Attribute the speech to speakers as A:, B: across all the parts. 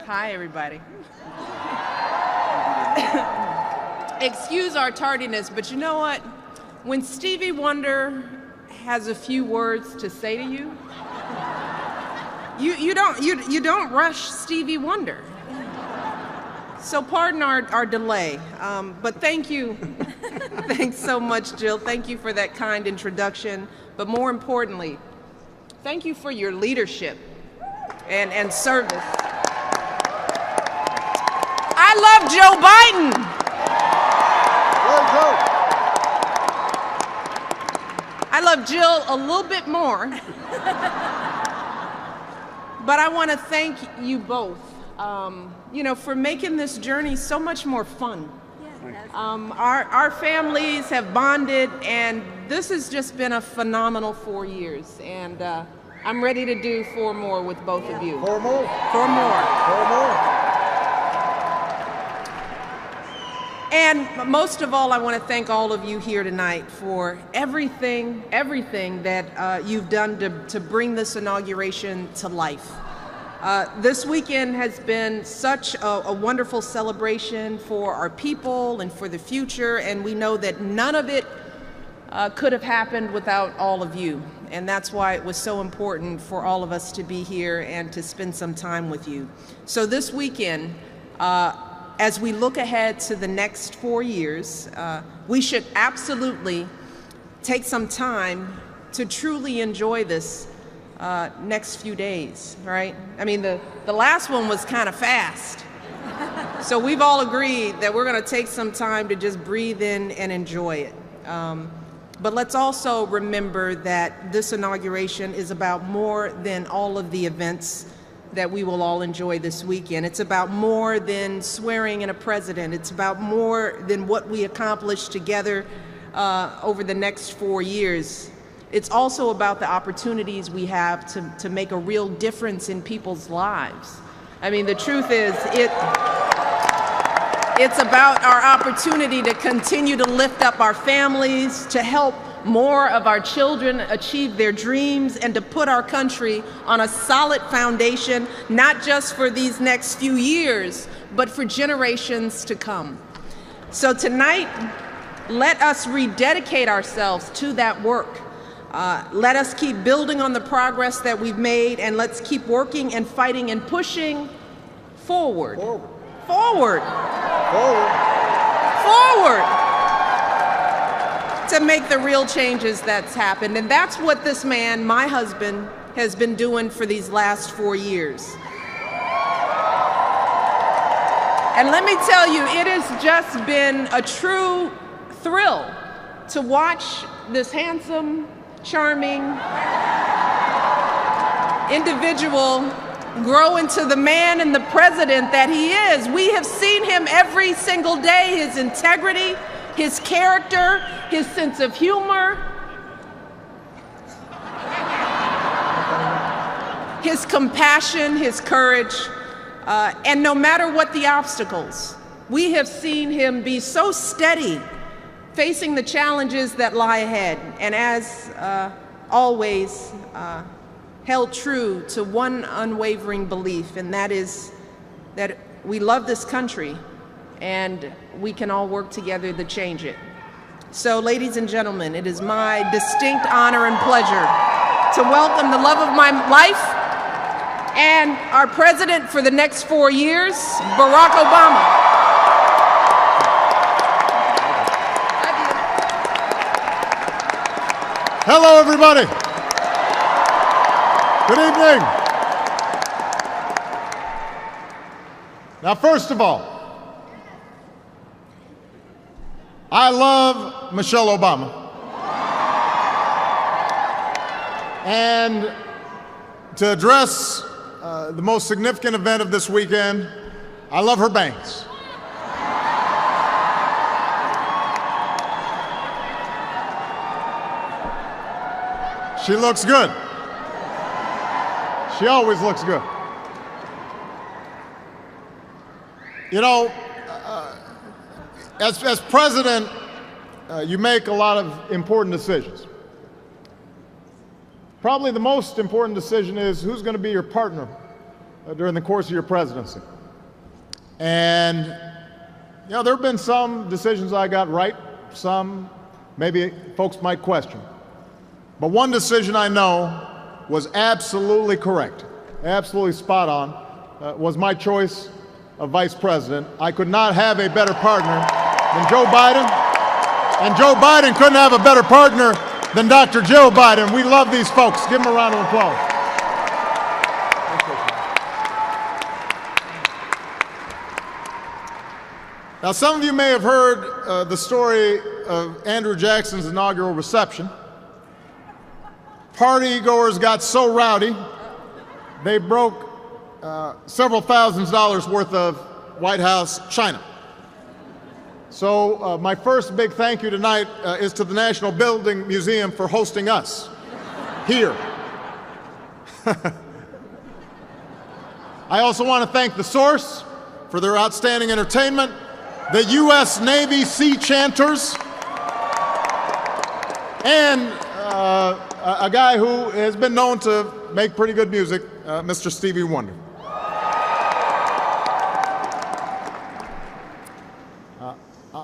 A: Hi, everybody. Excuse our tardiness, but you know what? When Stevie Wonder has a few words to say to you, you don't rush Stevie Wonder. So pardon our delay, but thank you. Thanks so much, Jill. Thank you for that kind introduction. But more importantly, thank you for your leadership and service. I love Joe Biden. I love Jill a little bit more. But I want to thank you both, for making this journey so much more fun. Our families have bonded, and this has just been a phenomenal 4 years. And I'm ready to do 4 more with both of you.
B: 4 more?
A: 4 more.
B: 4 more.
A: And most of all, I want to thank all of you here tonight for everything that you've done to bring this inauguration to life. This weekend has been such a wonderful celebration for our people and for the future, and we know that none of it could have happened without all of you. And that's why it was so important for all of us to be here and to spend some time with you. So this weekend, as we look ahead to the next 4 years, we should absolutely take some time to truly enjoy this next few days, right? I mean, the last one was kind of fast. So we've all agreed that we're going to take some time to just breathe in and enjoy it. But let's also remember that this inauguration is about more than all of the events that we will all enjoy this weekend. It's about more than swearing in a president. It's about more than what we accomplish together over the next 4 years. It's also about the opportunities we have to make a real difference in people's lives. I mean, the truth is, it's about our opportunity to continue to lift up our families, to help more of our children achieve their dreams, and to put our country on a solid foundation, not just for these next few years, but for generations to come. So tonight, let us rededicate ourselves to that work. Let us keep building on the progress that we've made, and let's keep working and fighting and pushing forward. Forward. To make the real changes that's happened. And that's what this man, my husband, has been doing for these last 4 years. And let me tell you, it has just been a true thrill to watch this handsome, charming individual grow into the man and the president that he is. We have seen him every single day, his integrity, his character, his sense of humor, his compassion, his courage, and no matter what the obstacles, we have seen him be so steady, facing the challenges that lie ahead, and as always, held true to one unwavering belief, and that is that we love this country and we can all work together to change it. So, ladies and gentlemen, it is my distinct honor and pleasure to welcome the love of my life and our president for the next 4 years, Barack Obama.
B: Hello, everybody. Good evening. Now, first of all, I love Michelle Obama. And to address the most significant event of this weekend, I love her bangs. She looks good. She always looks good. You know, as president, you make a lot of important decisions. Probably the most important decision is who's going to be your partner during the course of your presidency. And, you know, there have been some decisions I got right, some maybe folks might question. But one decision I know was absolutely correct, absolutely spot on, was my choice of vice president. I could not have a better partner than Joe Biden, and Joe Biden couldn't have a better partner than Dr. Joe Biden. We love these folks. Give them a round of applause. Now, some of you may have heard the story of Andrew Jackson's inaugural reception. Partygoers got so rowdy, they broke several $1000s worth of White House china. So my first big thank you tonight is to the National Building Museum for hosting us here. I also want to thank the Source for their outstanding entertainment, the U.S. Navy Sea Chanters, and a guy who has been known to make pretty good music, Mr. Stevie Wonder.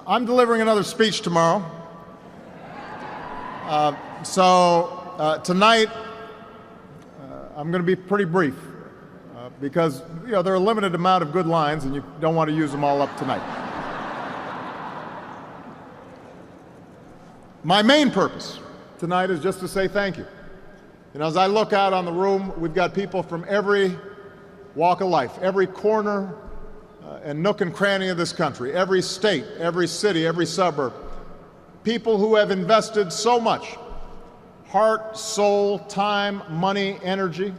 B: I'm delivering another speech tomorrow. Tonight, I'm going to be pretty brief because, you know, there are a limited amount of good lines and you don't want to use them all up tonight. My main purpose tonight is just to say thank you. And as I look out on the room, we've got people from every walk of life, every corner and nook and cranny of this country, every state, every city, every suburb. People who have invested so much heart, soul, time, money, energy.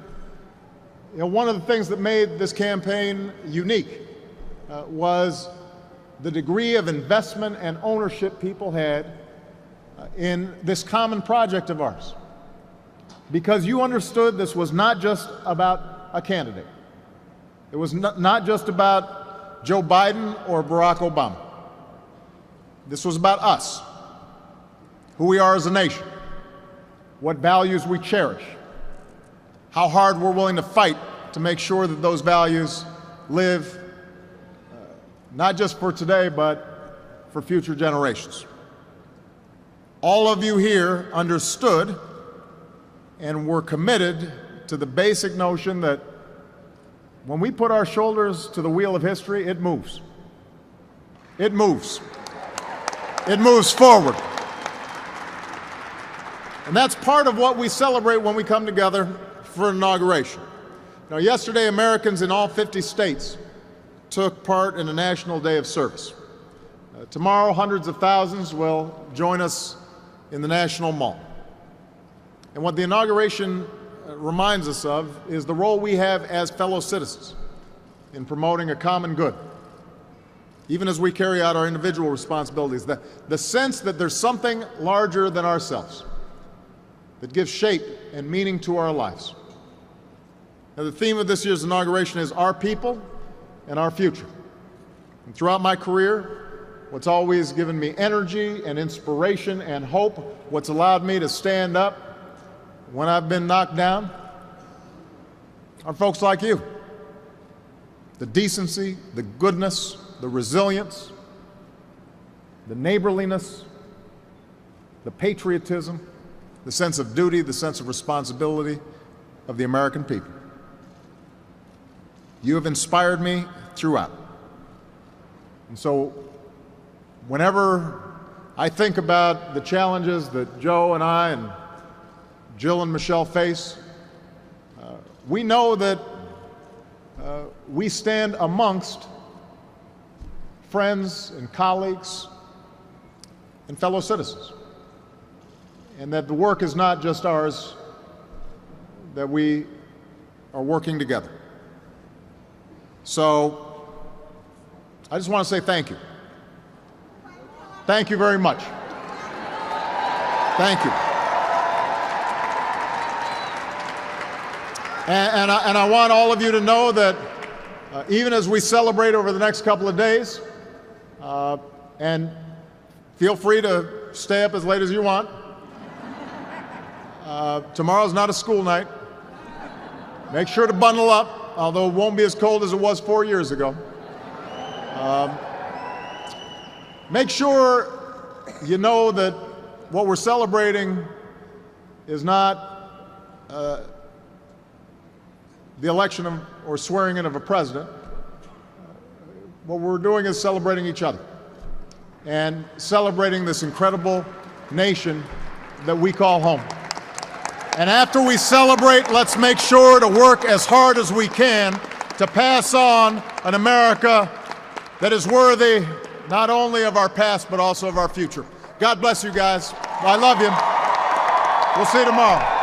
B: You know, one of the things that made this campaign unique was the degree of investment and ownership people had in this common project of ours. Because you understood this was not just about a candidate. It was not just about Joe Biden or Barack Obama. This was about us, who we are as a nation, what values we cherish, how hard we're willing to fight to make sure that those values live not just for today, but for future generations. All of you here understood and were committed to the basic notion that when we put our shoulders to the wheel of history, it moves. It moves. It moves forward. And that's part of what we celebrate when we come together for inauguration. Now, yesterday, Americans in all 50 states took part in a National Day of Service. Tomorrow, hundreds of thousands will join us in the National Mall. And what the inauguration reminds us of is the role we have as fellow citizens in promoting a common good, even as we carry out our individual responsibilities. The sense that there's something larger than ourselves that gives shape and meaning to our lives. Now, the theme of this year's inauguration is our people and our future. And throughout my career, what's always given me energy and inspiration and hope, what's allowed me to stand up when I've been knocked down, are folks like you. The decency, the goodness, the resilience, the neighborliness, the patriotism, the sense of duty, the sense of responsibility of the American people. You have inspired me throughout. And so whenever I think about the challenges that Joe and I and Jill and Michelle face, we know that we stand amongst friends and colleagues and fellow citizens, and that the work is not just ours, that we are working together. So I just want to say thank you. Thank you very much. Thank you. And I want all of you to know that even as we celebrate over the next couple of days, and feel free to stay up as late as you want. Tomorrow's not a school night. Make sure to bundle up, although it won't be as cold as it was 4 years ago. Make sure you know that what we're celebrating is not the election of, or swearing in of a president. What we're doing is celebrating each other and celebrating this incredible nation that we call home. And after we celebrate, let's make sure to work as hard as we can to pass on an America that is worthy not only of our past, but also of our future. God bless you guys. I love you. We'll see you tomorrow.